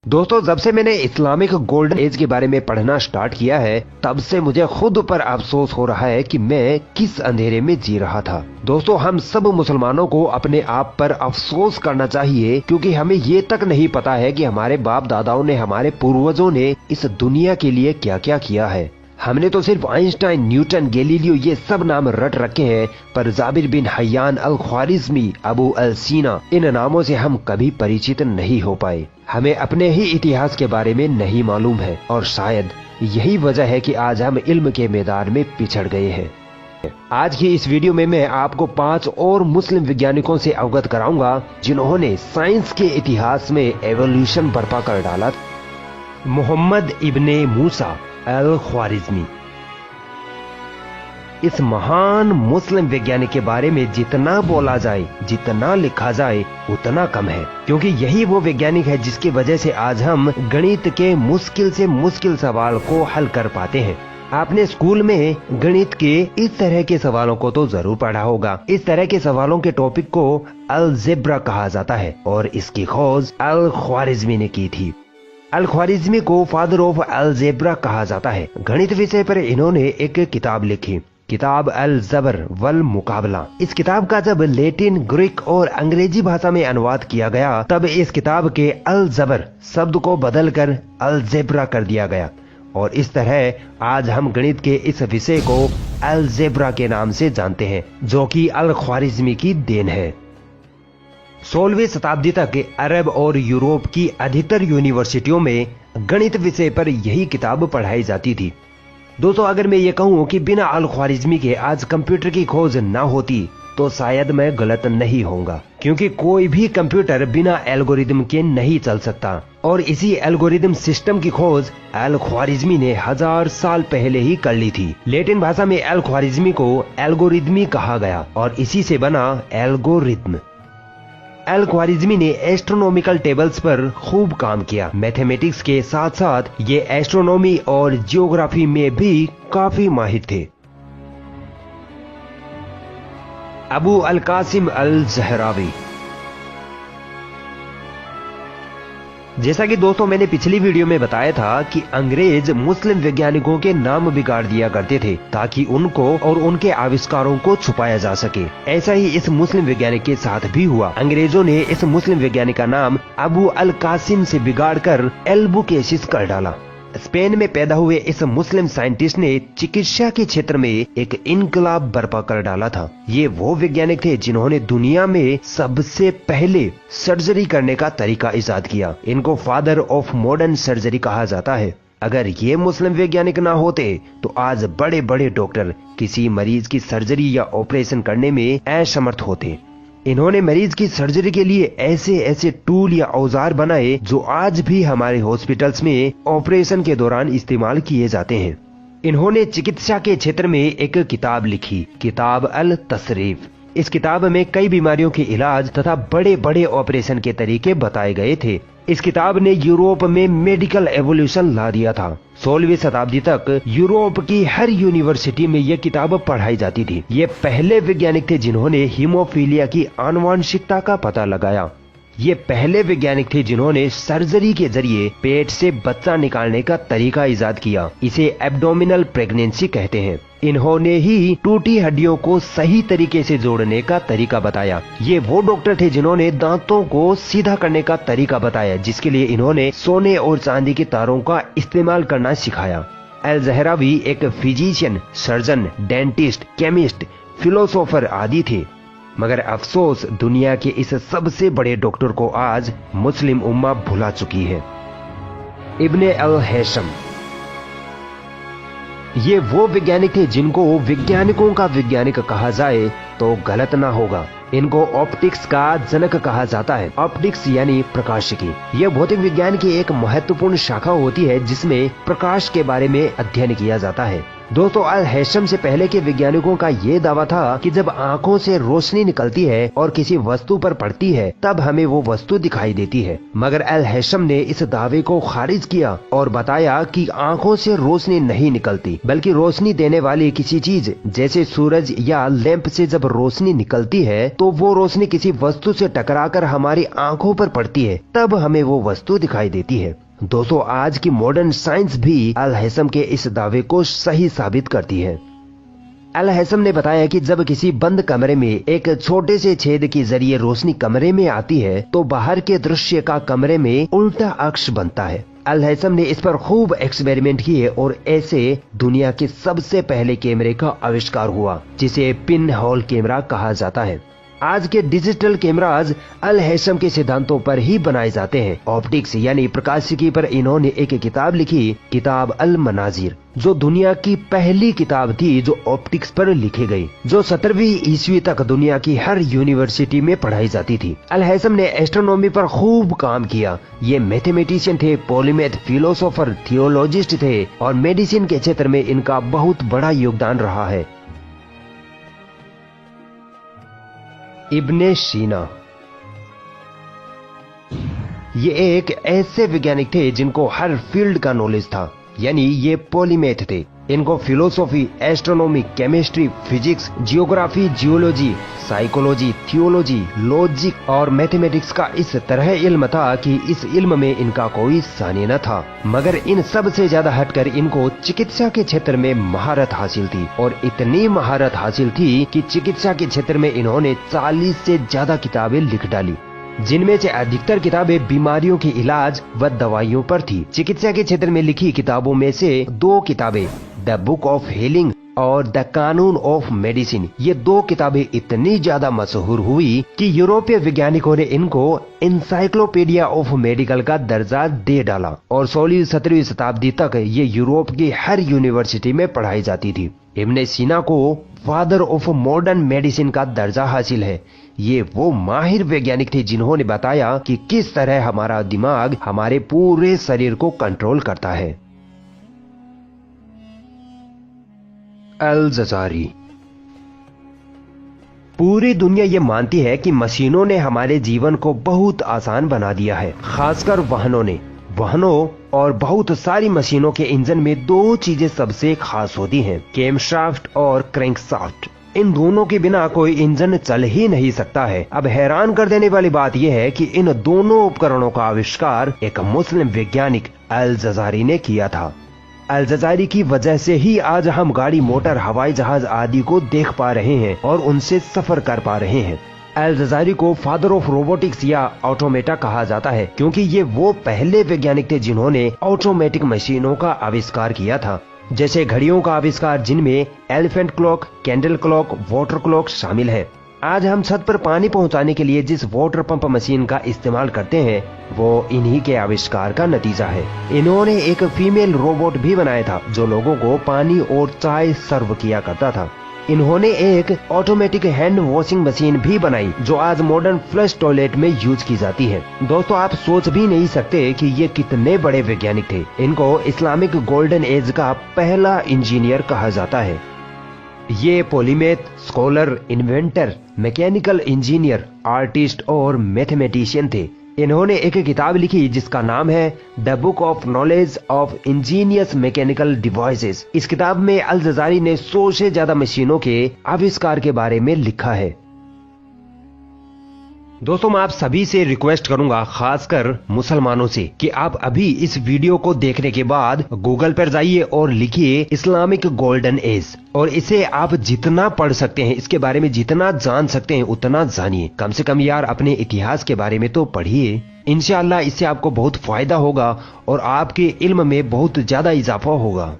दोस्तों, जब से मैंने इस्लामिक गोल्डन एज के बारे में पढ़ना स्टार्ट किया है, तब से मुझे खुद पर अफसोस हो रहा है कि मैं किस अंधेरे में जी रहा था। दोस्तों, हम सब मुसलमानों को अपने आप पर अफसोस करना चाहिए, क्योंकि हमें ये तक नहीं पता है कि हमारे बाप दादाओं ने, हमारे पूर्वजों ने इस दुनिया के लिए क्या क्या किया है। हमने तो सिर्फ आइंस्टाइन, न्यूटन, गैलीलियो ये सब नाम रट रखे हैं, पर जाबिर बिन हयान अल ख्वारिज़मी, अबू अल सीना, इन नामों से हम कभी परिचित नहीं हो पाए। हमें अपने ही इतिहास के बारे में नहीं मालूम है, और शायद यही वजह है कि आज हम इल्म के मैदान में पिछड़ गए हैं। आज की इस वीडियो में मैं आपको 5 और मुस्लिम वैज्ञानिकों से अवगत कराऊंगा जिन्होंने साइंस के इतिहास में एवोल्यूशन बर्पा कर डाला। मोहम्मद इब्ने मूसा अल ख्वारिज़मी। इस महान मुस्लिम वैज्ञानिक के बारे में जितना बोला जाए, जितना लिखा जाए, उतना कम है, क्योंकि यही वो वैज्ञानिक है जिसकी वजह से आज हम गणित के मुश्किल से मुश्किल सवाल को हल कर पाते हैं। आपने स्कूल में गणित के इस तरह के सवालों को तो जरूर पढ़ा होगा। इस तरह के सवालों के टॉपिक को अलजेब्रा कहा जाता है, और इसकी खोज अल ख्वारिज़मी ने की थी। अल ख्वारिज़मी को फादर ऑफ अलजेब्रा कहा जाता है। गणित विषय पर इन्होंने एक किताब लिखी, किताब अल जबर वल मुकाबला। इस किताब का जब लैटिन, ग्रीक और अंग्रेजी भाषा में अनुवाद किया गया, तब इस किताब के अल जबर शब्द को बदलकर अलजेब्रा कर दिया गया, और इस तरह आज हम गणित के इस विषय को अलजेब्रा के नाम से जानते हैं, जो कि अल ख्वारिज़मी की देन है। 16वीं शताब्दी तक अरब और यूरोप की अधिकतर यूनिवर्सिटियों में गणित विषय पर यही किताब पढ़ाई जाती थी। दोस्तों, अगर मैं ये कहूँ कि बिना अल ख्वारिज़मी के आज कंप्यूटर की खोज ना होती, तो शायद मैं गलत नहीं होऊंगा, क्योंकि कोई भी कंप्यूटर बिना एल्गोरिदम के नहीं चल सकता, और इसी एल्गोरिदम सिस्टम की खोज अल ख्वारिज़मी ने 1000 साल पहले ही कर ली थी। लैटिन भाषा में अल ख्वारिज़मी को एल्गोरिदमी कहा गया, और इसी से बना एल्गोरिथम। अल ख्वारिज़मी ने एस्ट्रोनॉमिकल टेबल्स पर खूब काम किया। मैथमेटिक्स के साथ साथ ये एस्ट्रोनॉमी और जियोग्राफी में भी काफी माहिर थे। अबू अल कासिम अल ज़हरावी। जैसा कि दोस्तों मैंने पिछली वीडियो में बताया था कि अंग्रेज मुस्लिम वैज्ञानिकों के नाम बिगाड़ दिया करते थे, ताकि उनको और उनके आविष्कारों को छुपाया जा सके। ऐसा ही इस मुस्लिम वैज्ञानिक के साथ भी हुआ। अंग्रेजों ने इस मुस्लिम वैज्ञानिक का नाम अबू अल कासिम से बिगाड़कर एल्बुकेसिस कर डाला। स्पेन में पैदा हुए इस मुस्लिम साइंटिस्ट ने चिकित्सा के क्षेत्र में एक इनकलाब बर्पा कर डाला था। ये वो वैज्ञानिक थे जिन्होंने दुनिया में सबसे पहले सर्जरी करने का तरीका इजाद किया। इनको फादर ऑफ मॉडर्न सर्जरी कहा जाता है। अगर ये मुस्लिम वैज्ञानिक ना होते तो आज बड़े बड़े डॉक्टर किसी मरीज की सर्जरी या ऑपरेशन करने में असमर्थ होते। इन्होंने मरीज की सर्जरी के लिए ऐसे ऐसे टूल या औजार बनाए जो आज भी हमारे हॉस्पिटल्स में ऑपरेशन के दौरान इस्तेमाल किए जाते हैं। इन्होंने चिकित्सा के क्षेत्र में एक किताब लिखी, किताब अल तसरीफ। इस किताब में कई बीमारियों के इलाज तथा बड़े बड़े ऑपरेशन के तरीके बताए गए थे। इस किताब ने यूरोप में मेडिकल एवोल्यूशन ला दिया था। 16वीं शताब्दी तक यूरोप की हर यूनिवर्सिटी में यह किताब पढ़ाई जाती थी। ये पहले वैज्ञानिक थे जिन्होंने हीमोफीलिया की आनुवंशिकता का पता लगाया। ये पहले वैज्ञानिक थे जिन्होंने सर्जरी के जरिए पेट से बच्चा निकालने का तरीका इजाद किया। इसे एब्डोमिनल प्रेगनेंसी कहते हैं। इन्होंने ही टूटी हड्डियों को सही तरीके से जोड़ने का तरीका बताया। ये वो डॉक्टर थे जिन्होंने दांतों को सीधा करने का तरीका बताया, जिसके लिए इन्होंने सोने और चांदी के तारों का इस्तेमाल करना सिखाया। अल ज़हरावी एक physician, surgeon, dentist, chemist, philosopher आदि थे। मगर अफसोस, दुनिया के इस सबसे बड़े डॉक्टर को आज मुस्लिम उम्मा भुला चुकी है। इब्ने अल हैशम। ये वो वैज्ञानिक थे जिनको वैज्ञानिकों का वैज्ञानिक कहा जाए तो गलत ना होगा। इनको ऑप्टिक्स का जनक कहा जाता है। ऑप्टिक्स यानी प्रकाशिकी। यह भौतिक विज्ञान की एक महत्वपूर्ण शाखा होती है जिसमें प्रकाश के बारे में अध्ययन किया जाता है। दोस्तों, अल हैशम से पहले के वैज्ञानिकों का ये दावा था कि जब आंखों से रोशनी निकलती है और किसी वस्तु पर पड़ती है तब हमें वो वस्तु दिखाई देती है। मगर अल हैशम ने इस दावे को खारिज किया और बताया कि आंखों से रोशनी नहीं निकलती, बल्कि रोशनी देने वाली किसी चीज जैसे सूरज या लैंप से जब रोशनी निकलती है तो वो रोशनी किसी वस्तु से टकराकर हमारी आंखों पर पड़ती है, तब हमें वो वस्तु दिखाई देती है। दोस्तों, आज की मॉडर्न साइंस भी अल-हैसम के इस दावे को सही साबित करती है। अल-हैसम ने बताया कि जब किसी बंद कमरे में एक छोटे से छेद के जरिए रोशनी कमरे में आती है तो बाहर के दृश्य का कमरे में उल्टा अक्ष बनता है। अल-हैसम ने इस पर खूब एक्सपेरिमेंट किए और ऐसे दुनिया के सबसे पहले कैमरे का आविष्कार हुआ, जिसे पिन होल कैमरा कहा जाता है। आज के डिजिटल कैमराज अल-हैसम के सिद्धांतों पर ही बनाए जाते हैं। ऑप्टिक्स यानी प्रकाशिकी पर इन्होंने एक किताब लिखी, किताब अल-मनाजिर, जो दुनिया की पहली किताब थी जो ऑप्टिक्स पर लिखी गई, जो 17वीं ईस्वी तक दुनिया की हर यूनिवर्सिटी में पढ़ाई जाती थी। अल-हैसम ने एस्ट्रोनॉमी पर खूब काम किया। ये मैथमेटिशियन थे, पॉलीमैथ, फिलोसोफर, थियोलॉजिस्ट थे और मेडिसिन के क्षेत्र में इनका बहुत बड़ा योगदान रहा है। इब्ने सीना, ये एक ऐसे वैज्ञानिक थे जिनको हर फील्ड का नॉलेज था, यानी ये पॉलीमैथ थे। इनको philosophy, astronomy, chemistry, physics, geography, geology, psychology, theology, logic और मैथमेटिक्स का इस तरह इल्म था कि इस इल्म में इनका कोई सानी न था। मगर इन सब से ज्यादा हटकर इनको चिकित्सा के क्षेत्र में महारत हासिल थी, और इतनी महारत हासिल थी कि चिकित्सा के क्षेत्र में इन्होंने 40 से ज्यादा किताबें लिख डाली, जिनमें से अधिकतर किताबें बीमारियों के इलाज व दवाइयों पर थी। चिकित्सा के क्षेत्र में लिखी किताबों में से 2 किताबें, द बुक ऑफ हीलिंग और द कानून ऑफ मेडिसिन, ये 2 किताबें इतनी ज्यादा मशहूर हुई कि यूरोपीय वैज्ञानिकों ने इनको एनसाइक्लोपीडिया ऑफ मेडिकल का दर्जा दे डाला, और 16वीं-17वीं शताब्दी तक ये यूरोप की हर यूनिवर्सिटी में पढ़ाई जाती थी। इब्ने सीना को फादर ऑफ मॉडर्न मेडिसिन का दर्जा हासिल है। ये वो माहिर वैज्ञानिक थे जिन्होंने बताया कि किस तरह हमारा दिमाग हमारे पूरे शरीर को कंट्रोल करता है। अल-जज़ारी, पूरी दुनिया ये मानती है कि मशीनों ने हमारे जीवन को बहुत आसान बना दिया है, खासकर वाहनों ने। वाहनों और बहुत सारी मशीनों के इंजन में 2 चीजें सबसे खास होती हैं, कैमशाफ्ट और क्रैंकशाफ्ट। इन दोनों के बिना कोई इंजन चल ही नहीं सकता है। अब हैरान कर देने वाली बात यह है कि इन दोनों उपकरणों का आविष्कार एक मुस्लिम वैज्ञानिक अल-जज़ारी ने किया था। अल-जज़ारी की वजह से ही आज हम गाड़ी, मोटर, हवाई जहाज आदि को देख पा रहे हैं और उनसे सफर कर पा रहे हैं। अल-जज़ारी को फादर ऑफ रोबोटिक्स या ऑटोमेटा कहा जाता है, क्योंकि ये वो पहले वैज्ञानिक थे जिन्होंने ऑटोमेटिक मशीनों का आविष्कार किया था, जैसे घड़ियों का आविष्कार, जिनमें elephant clock, candle clock, water clock शामिल है। आज हम छत पर पानी पहुंचाने के लिए जिस वाटर पंप मशीन का इस्तेमाल करते हैं, वो इन्हीं के आविष्कार का नतीजा है। इन्होंने एक फीमेल रोबोट भी बनाया था जो लोगों को पानी और चाय सर्व किया करता था। इन्होंने एक ऑटोमेटिक हैंड वॉशिंग मशीन भी बनाई जो आज मॉडर्न फ्लश टॉयलेट में यूज की जाती है। दोस्तों, आप सोच भी नहीं सकते कि ये कितने बड़े वैज्ञानिक थे। इनको इस्लामिक गोल्डन एज का पहला इंजीनियर कहा जाता है। ये polymath, scholar, inventor, mechanical engineer, artist और मैथमेटिशियन थे। इन्होंने एक किताब लिखी जिसका नाम है the book of knowledge of Angénieux mechanical devices. इस किताब में अल-जज़ारी ने 100 से ज्यादा मशीनों के आविष्कार के बारे में लिखा है। दोस्तों, मैं आप सभी से रिक्वेस्ट करूंगा, खासकर मुसलमानों से, कि आप अभी इस वीडियो को देखने के बाद गूगल पर जाइए और लिखिए इस्लामिक गोल्डन एज, और इसे आप जितना पढ़ सकते हैं, इसके बारे में जितना जान सकते हैं उतना जानिए। कम से कम यार अपने इतिहास के बारे में तो पढ़िए। इंशाअल्लाह इससे आपको बहुत फायदा होगा और आपके इल्म में बहुत ज्यादा इजाफा होगा।